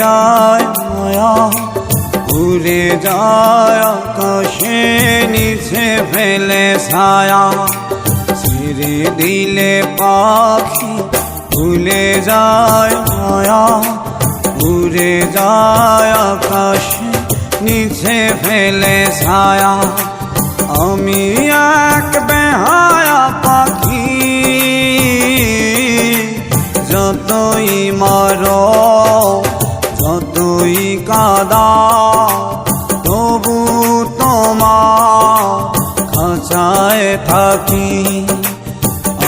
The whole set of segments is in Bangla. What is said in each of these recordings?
যায় মায়া, উড়ে যায় আকাশে নিচে ফেলে ছায়া। ছেড়ে দিলে পাখি ভুলে যায় মায়া, উড়ে যায় আকাশে নিচে ফেলে ছায়া। আমি এক বেহায়া পাখি, যতই মারো যতই কাঁদাও, তবু তোমার খাঁচায় থাকি।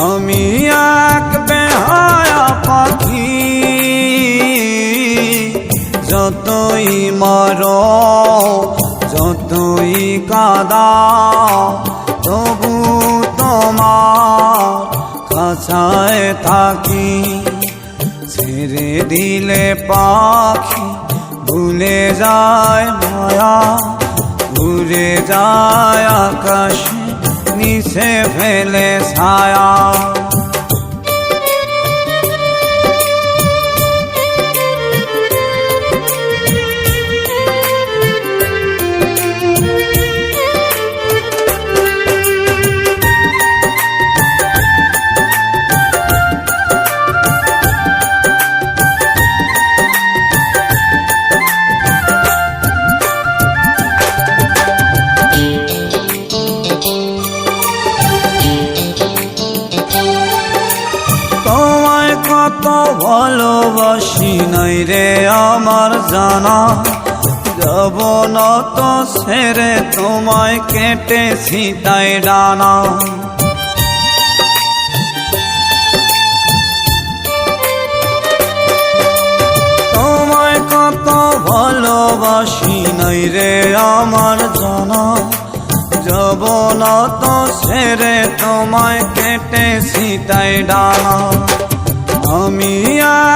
আমি এক বেহায়া পাখি, যতই মারো যতই কাঁদাও, তবু তোমার খাঁচায় থাকি। ছেড়ে দিলে পাখি ভুলে যায় মায়া, উড়ে যায় আকাশে নিচে ফেলে ছায়া। কত ভালোবাসি নাই রে আমার জানা, যাব না তো ছেড়ে তোমায় কেটেছি তাই ডানা। তোমায় কত ভালোবাসি নাই রে আমার জানা, যাব না তো ছেড়ে তোমায় কেটেছি তাই ডানা। আমি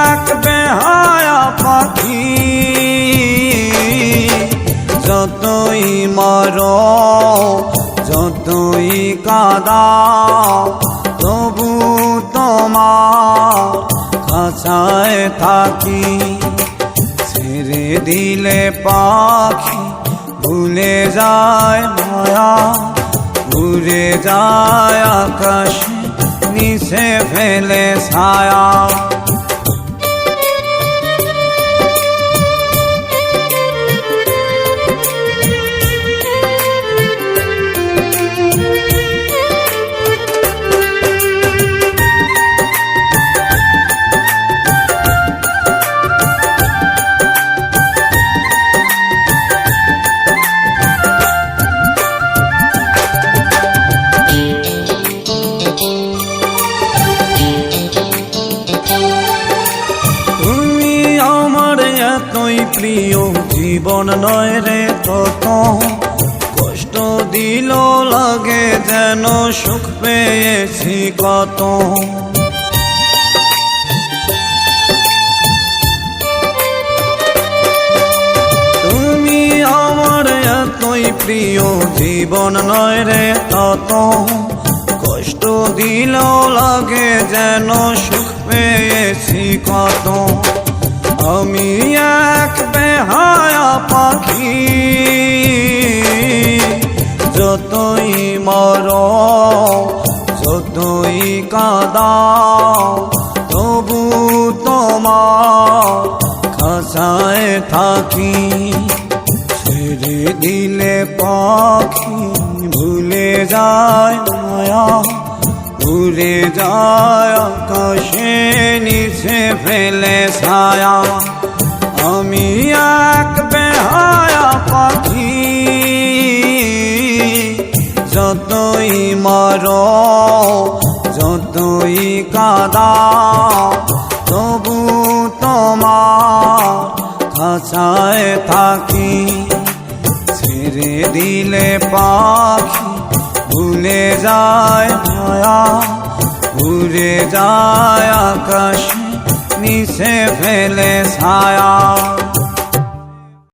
এক বেহায়া পাখি, যতই মারো যতই কাঁদাও, তবু তোমার খাঁচায় থাকি। ছেড়ে দিলে পাখি ভুলে যায় মায়া, উড়ে যায় আকাশে নিচে ফেলে ছায়া। এতই প্রিয় জীবন নয় রে কত, কষ্ট দিল লাগে যেন সুখ পেয়েছি কত। তুমি আমার এতই প্রিয় জীবন নয় রে কত, কষ্ট দিল লাগে যেন সুখ পেয়েছি কত। আমি এক বেহায়া পাখি, যতই মারো যতই কাঁদাও, তবু তোমার খাঁচায় থাকি। ছেড়ে দিলে পাখি ভুলে যায় মায়া, উড়ে যায় আকাশে নিচে ফেলে ছায়া। আমি এক বেহায়া পাখি, যতই মারো যতই কাঁদাও, তবু তোমার খাঁচায় থাকি। ছেড়ে দিলে পাখি ভুলে যায় মায়া, উড়ে যায় আকাশে নিচে ফেলে ছায়া।